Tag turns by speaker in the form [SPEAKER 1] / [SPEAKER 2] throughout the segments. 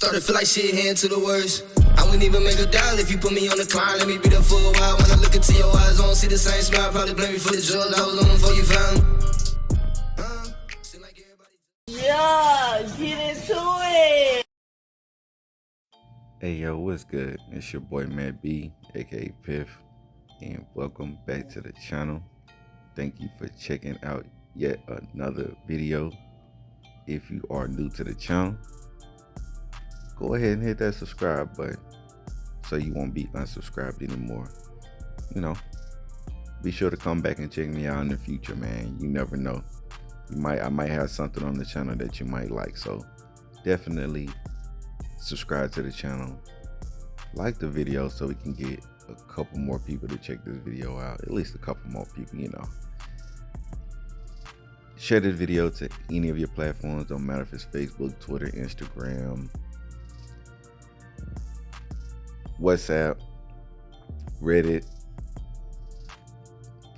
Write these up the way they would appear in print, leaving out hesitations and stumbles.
[SPEAKER 1] Started to feel like shit heading to the worst. I wouldn't even make a dial if you put me on the climb. Let me be there for a while. When I look into your eyes, I don't see the same smile. Probably blame me for the drugs I was on before you found me.
[SPEAKER 2] Yeah, get into it.
[SPEAKER 3] Hey yo, what's good? It's your boy Matt B, aka PiFF, and welcome back to the channel. Thank you for checking out yet another video. If you are new to the channel, go ahead and hit that subscribe button so you won't be unsubscribed anymore. You know, be sure to come back and check me out in the future, man. You never know. I might have something on the channel that you might like, so definitely subscribe to the channel, like the video so we can get a couple more people to check this video out, at least a couple more people, you know. Share this video to any of your platforms, don't matter if it's Facebook, Twitter, Instagram, WhatsApp, Reddit.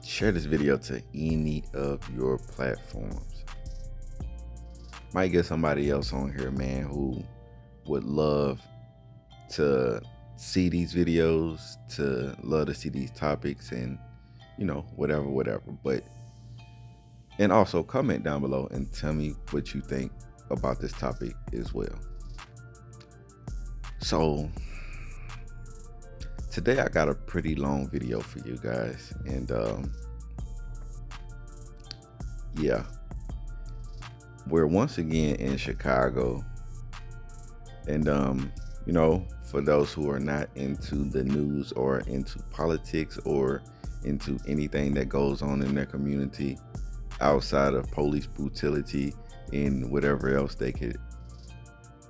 [SPEAKER 3] Share this video to any of your platforms. Might get somebody else on here, man, who would love to see these videos, to love to see these topics, and you know, whatever. And also comment down below and tell me what you think about this topic as well. So today I got a pretty long video for you guys, and yeah, we're once again in Chicago, and you know, for those who are not into the news or into politics or into anything that goes on in their community outside of police brutality and whatever else they could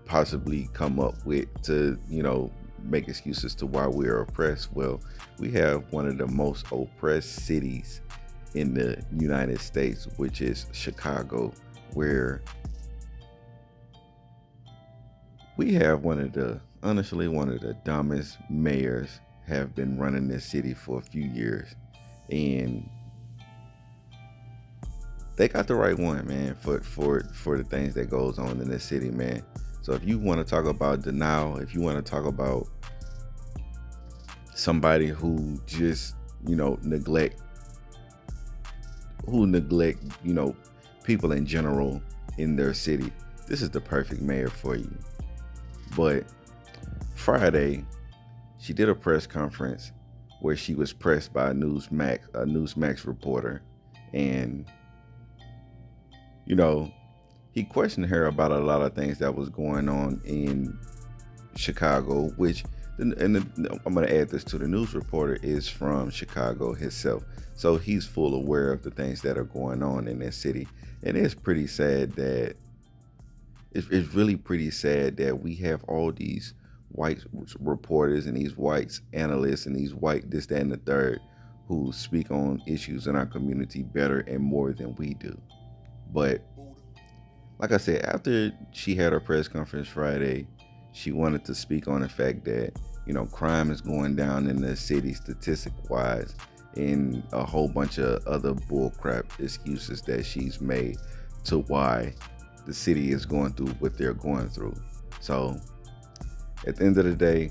[SPEAKER 3] possibly come up with to, you know, make excuses to why we're oppressed. Well, we have one of the most oppressed cities in the United States, which is Chicago, where we have honestly one of the dumbest mayors have been running this city for a few years, and they got the right one, man, for the things that goes on in this city, man. So if you want to talk about denial, if you want to talk about somebody who just, you know, neglect, you know, people in general in their city, this is the perfect mayor for you. But Friday, she did a press conference where she was pressed by a Newsmax reporter, and you know, he questioned her about a lot of things that was going on in Chicago, which, and I'm going to add this to the news reporter, is from Chicago himself. So he's full aware of the things that are going on in that city. And it's pretty sad that, it's really pretty sad that we have all these white reporters and these white analysts and these white this, that, and the third who speak on issues in our community better and more than we do. But like I said, after she had her press conference Friday, she wanted to speak on the fact that, you know, crime is going down in the city statistic wise, and a whole bunch of other bullcrap excuses that she's made to why the city is going through what they're going through. So at the end of the day,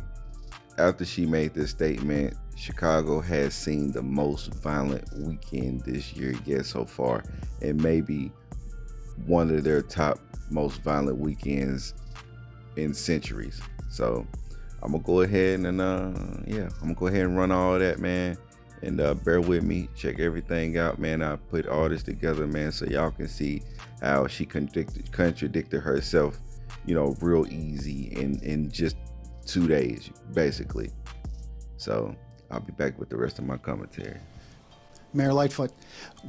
[SPEAKER 3] after she made this statement, Chicago has seen the most violent weekend this year yet so far, and maybe one of their top most violent weekends in centuries. So I'm gonna go ahead and run all of that, man, and bear with me, check everything out, man. I put all this together, man, so y'all can see how she contradicted herself, you know, real easy in just 2 days basically. So I'll be back with the rest of my commentary.
[SPEAKER 4] Mayor LieFoot,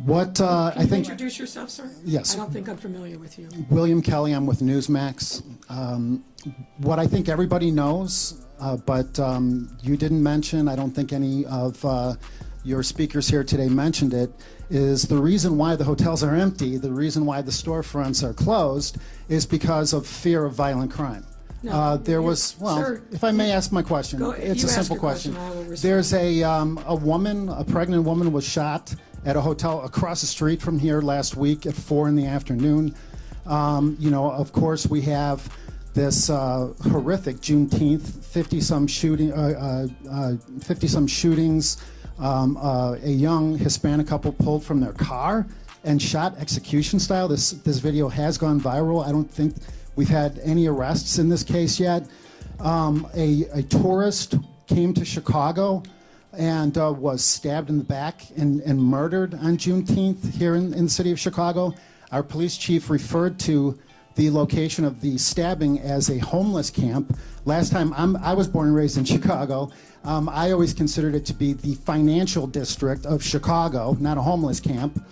[SPEAKER 4] what I think...
[SPEAKER 5] Can you introduce yourself, sir?
[SPEAKER 4] Yes.
[SPEAKER 5] I don't think I'm familiar with you.
[SPEAKER 4] William Kelly, I'm with Newsmax. What I think everybody knows, but you didn't mention, I don't think any of your speakers here today mentioned it, is the reason why the hotels are empty, the reason why the storefronts are closed, is because of fear of violent crime.
[SPEAKER 5] No,
[SPEAKER 4] there was, well,
[SPEAKER 5] sir,
[SPEAKER 4] if I may ask my question, it's a simple question. There's a woman, a pregnant woman was shot at a hotel across the street from here last week at 4 in the afternoon. You know, of course, we have this horrific Juneteenth, 50-some shootings. A young Hispanic couple pulled from their car and shot execution style. This video has gone viral. I don't think we've had any arrests in this case yet. A tourist came to Chicago and was stabbed in the back and murdered on Juneteenth here in the city of Chicago. Our police chief referred to the location of the stabbing as a homeless camp. Last time, I was born and raised in Chicago. I always considered it to be the financial district of Chicago, not a homeless camp.
[SPEAKER 5] Do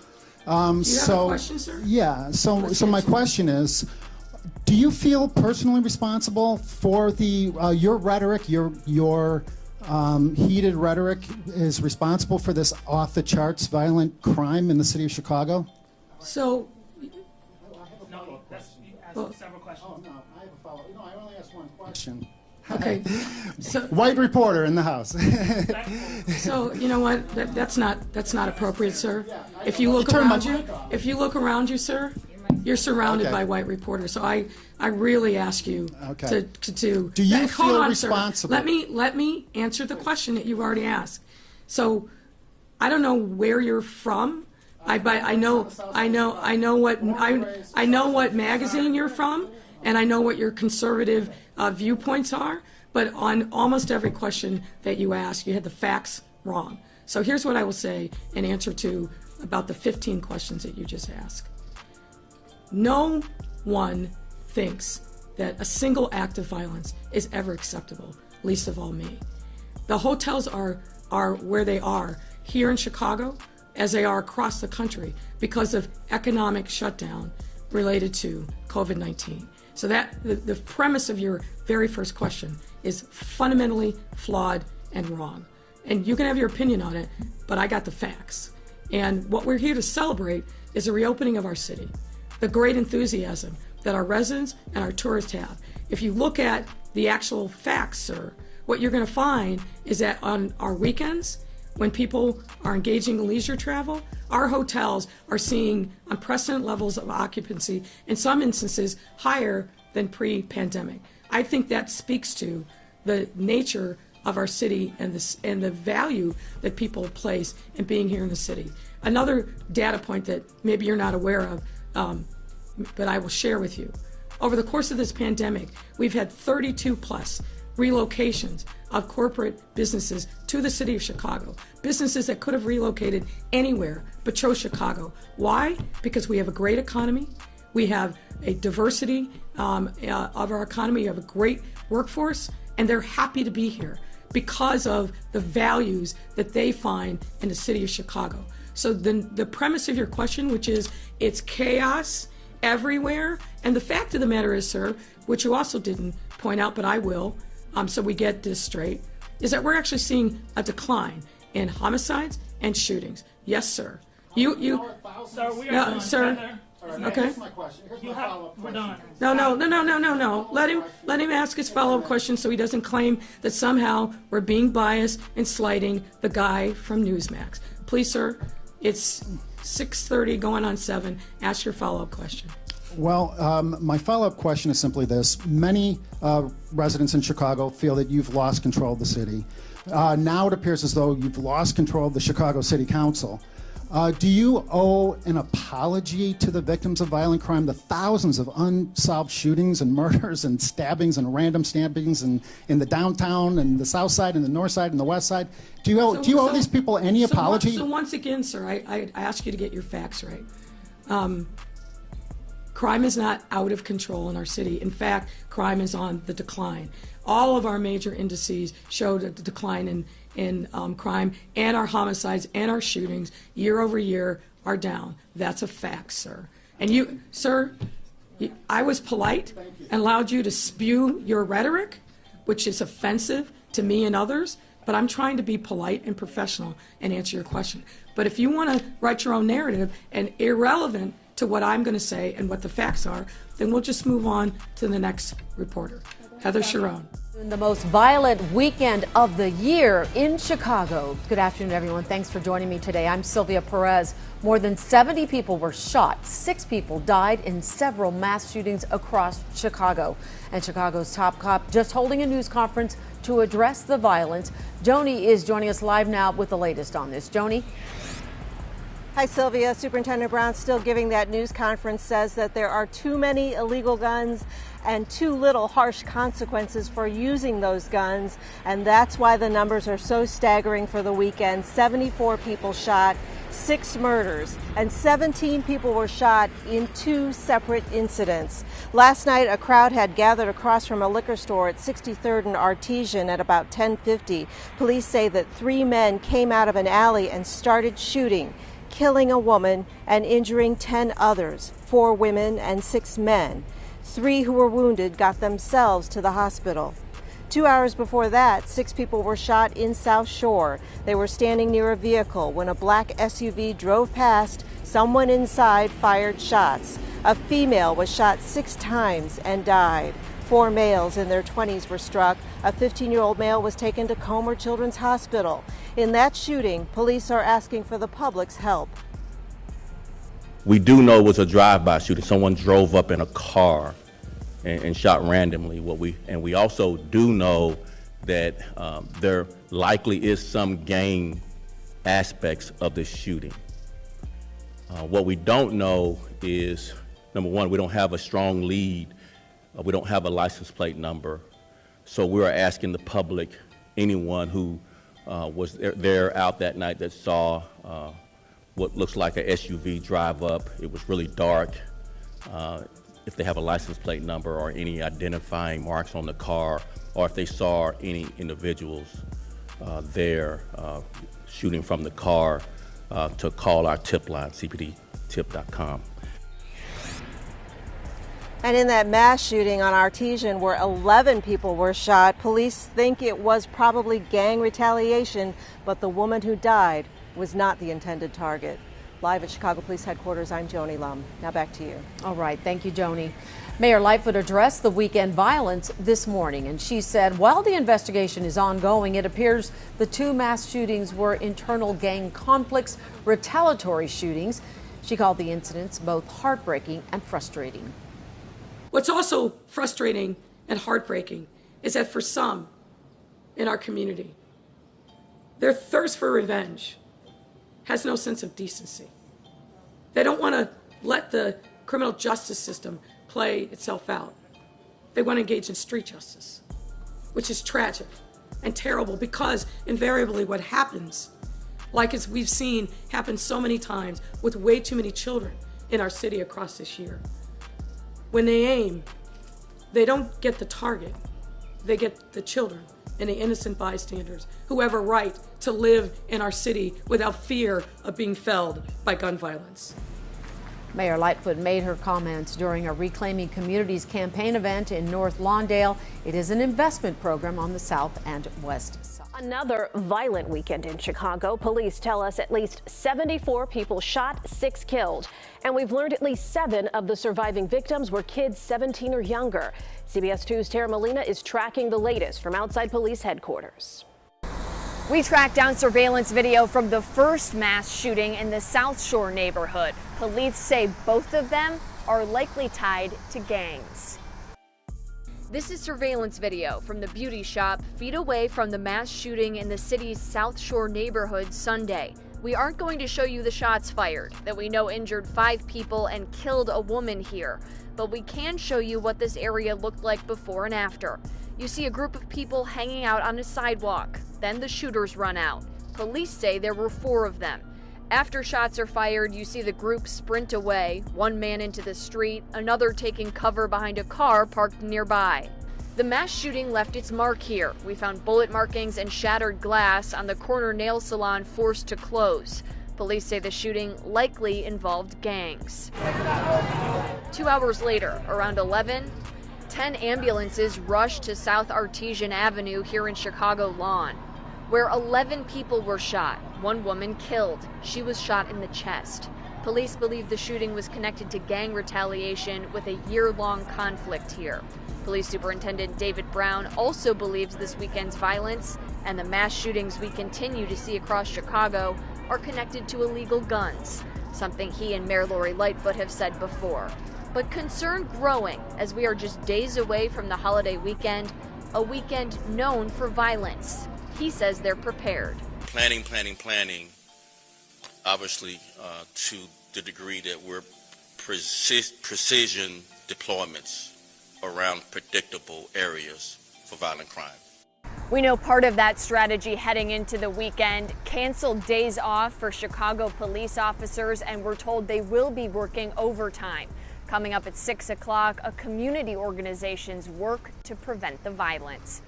[SPEAKER 5] you have a question, sir?
[SPEAKER 4] Yeah, so my question is, do you feel personally responsible for your rhetoric, your heated rhetoric is responsible for this off-the-charts violent crime in the city of Chicago?
[SPEAKER 5] So,
[SPEAKER 6] Several questions.
[SPEAKER 4] Oh, no, I have a follow-up. No, I only asked one question.
[SPEAKER 5] okay. So,
[SPEAKER 4] White reporter in the house.
[SPEAKER 5] so you know what? That's not appropriate, sir. If you look around you, sir, you're surrounded
[SPEAKER 4] Okay.
[SPEAKER 5] by white reporters. So I really ask you
[SPEAKER 4] Okay.
[SPEAKER 5] to
[SPEAKER 4] Do you
[SPEAKER 5] hold
[SPEAKER 4] feel
[SPEAKER 5] on,
[SPEAKER 4] responsible?
[SPEAKER 5] Sir. Let me answer the question that you've already asked. So I don't know where you're from. I know what magazine you're from, and I know what your conservative viewpoints are. But on almost every question that you ask, you had the facts wrong. So here's what I will say in answer to about the 15 questions that you just asked. No one thinks that a single act of violence is ever acceptable, least of all me. The hotels are where they are here in Chicago, as they are across the country, because of economic shutdown related to COVID-19. So that the premise of your very first question is fundamentally flawed and wrong. And you can have your opinion on it, but I got the facts. And what we're here to celebrate is the reopening of our city, the great enthusiasm that our residents and our tourists have. If you look at the actual facts, sir, what you're going to find is that on our weekends, when people are engaging in leisure travel, our hotels are seeing unprecedented levels of occupancy, in some instances higher than pre-pandemic. I think that speaks to the nature of our city and the value that people place in being here in the city. Another data point that maybe you're not aware of, but I will share with you. Over the course of this pandemic, we've had 32 plus relocations of corporate businesses to the city of Chicago. Businesses that could have relocated anywhere but chose Chicago. Why? Because we have a great economy. We have a diversity of our economy. We have a great workforce, and they're happy to be here because of the values that they find in the city of Chicago. So the premise of your question, which is it's chaos everywhere, and the fact of the matter is, sir, which you also didn't point out, but I will, so we get this straight, is that we're actually seeing a decline in homicides and shootings. Yes, sir.
[SPEAKER 6] Sir, we are done.
[SPEAKER 5] Sir.
[SPEAKER 6] Heather.
[SPEAKER 5] Okay.
[SPEAKER 4] Here's my question. Here's my follow-up
[SPEAKER 6] We're
[SPEAKER 4] question.
[SPEAKER 6] done.
[SPEAKER 5] No. Let him ask his follow-up question so he doesn't claim that somehow we're being biased and slighting the guy from Newsmax. Please, sir, it's 6:30 going on 7. Ask your follow-up question.
[SPEAKER 4] Well, my follow-up question is simply this. Many residents in Chicago feel that you've lost control of the city. Now it appears as though you've lost control of the Chicago City Council. Do you owe an apology to the victims of violent crime, the thousands of unsolved shootings and murders and stabbings and random stabbings in the downtown and the south side and the north side and the west side? Do you owe these people any apology?
[SPEAKER 5] So once again, sir, I ask you to get your facts right. Crime is not out of control in our city. In fact, crime is on the decline. All of our major indices showed a decline in crime, and our homicides and our shootings year over year are down. That's a fact, sir. And you, sir, I was polite and allowed you to spew your rhetoric, which is offensive to me and others, but I'm trying to be polite and professional and answer your question. But if you want to write your own narrative and irrelevant to what I'm going to say and what the facts are, then we'll just move on to the next reporter. Heather Sharon.
[SPEAKER 7] The most violent weekend of the year in Chicago. Good afternoon, everyone. Thanks for joining me today. I'm Sylvia Perez. More than 70 people were shot. 6 people died in several mass shootings across Chicago. And Chicago's top cop just holding a news conference to address the violence. Joni is joining us live now with the latest on this. Joni?
[SPEAKER 8] Hi, Sylvia. Superintendent Brown still giving that news conference, says that there are too many illegal guns and too little harsh consequences for using those guns. And that's why the numbers are so staggering for the weekend. 74 people shot, 6 murders, and 17 people were shot in 2 separate incidents. Last night, a crowd had gathered across from a liquor store at 63rd and Artesian at about 10:50. Police say that 3 men came out of an alley and started shooting, killing a woman and injuring 10 others, 4 women and 6 men. 3 who were wounded got themselves to the hospital. 2 hours before that, 6 people were shot in South Shore. They were standing near a vehicle when a black SUV drove past. Someone inside fired shots. A female was shot 6 times and died. 4 males in their 20s were struck. A 15-year-old male was taken to Comer Children's Hospital. In that shooting, police are asking for the public's help.
[SPEAKER 9] We do know it was a drive-by shooting. Someone drove up in a car and shot randomly. We also do know that there likely is some gang aspects of this shooting. What we don't know is, number one, we don't have a strong lead. We don't have a license plate number. So we are asking the public, anyone who was there out that night that saw what looks like a SUV drive up. It was really dark. If they have a license plate number or any identifying marks on the car, or if they saw any individuals there shooting from the car, to call our tip line, cpdtip.com.
[SPEAKER 8] And in that mass shooting on Artesian, where 11 people were shot, police think it was probably gang retaliation, but the woman who died was not the intended target. Live at Chicago Police Headquarters, I'm Joni Lum. Now back to you.
[SPEAKER 7] All right. Thank you, Joni. Mayor LieFoot addressed the weekend violence this morning, and she said while the investigation is ongoing, it appears the 2 mass shootings were internal gang conflicts, retaliatory shootings. She called the incidents both heartbreaking and frustrating.
[SPEAKER 5] What's also frustrating and heartbreaking is that for some in our community, their thirst for revenge has no sense of decency. They don't want to let the criminal justice system play itself out. They want to engage in street justice, which is tragic and terrible because invariably what happens, like as we've seen happen so many times with way too many children in our city across this year, when they aim, they don't get the target, they get the children and the innocent bystanders who have a right to live in our city without fear of being felled by gun violence.
[SPEAKER 7] Mayor LieFoot made her comments during a Reclaiming Communities campaign event in North Lawndale. It is an investment program on the south and west side.
[SPEAKER 10] Another violent weekend in Chicago. Police tell us at least 74 people shot, 6 killed. And we've learned at least 7 of the surviving victims were kids 17 or younger. CBS 2's Tara Molina is tracking the latest from outside police headquarters.
[SPEAKER 11] We tracked down surveillance video from the first mass shooting in the South Shore neighborhood. Police say both of them are likely tied to gangs. This is surveillance video from the beauty shop feet away from the mass shooting in the city's South Shore neighborhood Sunday. We aren't going to show you the shots fired that we know injured 5 people and killed a woman here, but we can show you what this area looked like before and after. You see a group of people hanging out on a sidewalk. Then the shooters run out. Police say there were 4 of them. After shots are fired, you see the group sprint away, one man into the street, another taking cover behind a car parked nearby. The mass shooting left its mark here. We found bullet markings and shattered glass on the corner nail salon forced to close. Police say the shooting likely involved gangs. 2 hours later, around 11, 10 ambulances rushed to South Artesian Avenue here in Chicago Lawn, where 11 people were shot, 1 woman killed. She was shot in the chest. Police believe the shooting was connected to gang retaliation with a year-long conflict here. Police Superintendent David Brown also believes this weekend's violence and the mass shootings we continue to see across Chicago are connected to illegal guns, something he and Mayor LieFoot have said before. But concern growing as we are just days away from the holiday weekend, a weekend known for violence. He says they're prepared.
[SPEAKER 9] Planning. Obviously, to the degree that we're precision deployments around predictable areas for violent crime.
[SPEAKER 11] We know part of that strategy heading into the weekend, canceled days off for Chicago police officers, and we're told they will be working overtime. Coming up at 6 o'clock, a community organization's work to prevent the violence.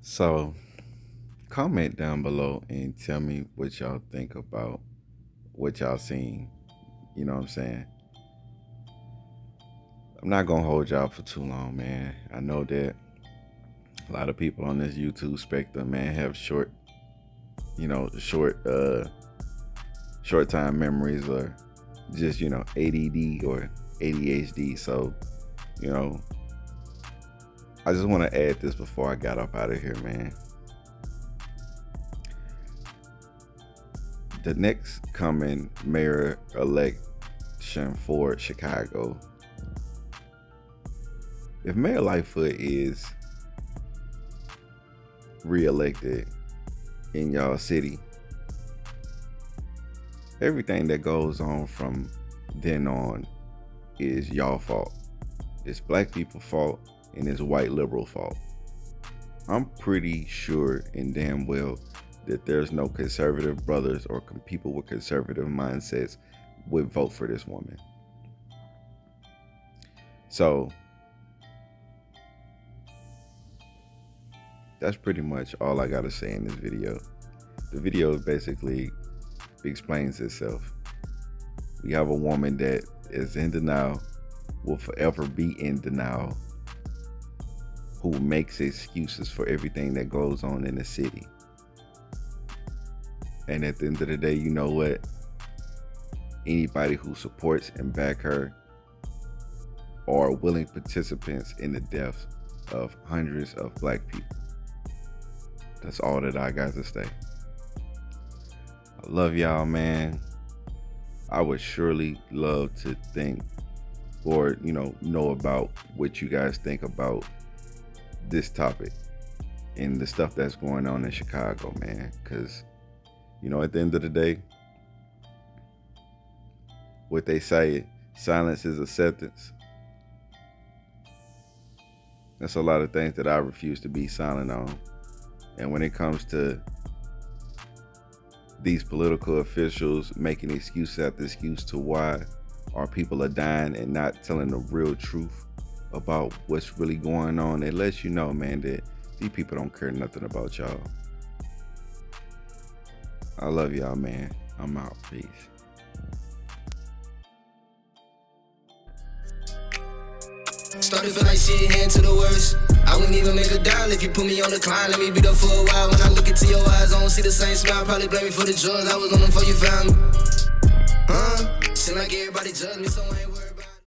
[SPEAKER 3] So, comment down below and tell me what y'all think about what y'all seen. You know what I'm saying? I'm not gonna hold y'all for too long, man. I know that a lot of people on this YouTube spectrum, man, have short time memories, or just, ADD or ADHD. So, I just want to add this before I got up out of here, man. The next coming mayor election for Chicago, if Mayor LieFoot is re-elected in y'all city, everything that goes on from then on is y'all fault. It's black people's fault and it's white liberal fault. I'm pretty sure and damn well that there's no conservative brothers or people with conservative mindsets would vote for this woman. So that's pretty much all I gotta say in this video. The video basically explains itself. We have a woman that is in denial, will forever be in denial, who makes excuses for everything that goes on in the city. And at the end of the day, you know what? Anybody who supports and back her are willing participants in the deaths of hundreds of black people. That's all that I got to say. I love y'all, man. I would surely love to think or, know about what you guys think about this topic and the stuff that's going on in Chicago, man. Because, at the end of the day, what they say, silence is acceptance. That's a lot of things that I refuse to be silent on. And when it comes to these political officials making excuse after excuse to why our people are dying and not telling the real truth about what's really going on, it lets you know, man, that these people don't care nothing about y'all. I love y'all, man. I'm out. Peace.
[SPEAKER 1] Started feel like shit, heading to the worst. I wouldn't even make a dial if you put me on the climb. Let me be there for a while. When I look into your eyes, I don't see the same smile. Probably blame me for the drugs I was on them before you found me. Seem like everybody judged me, so I ain't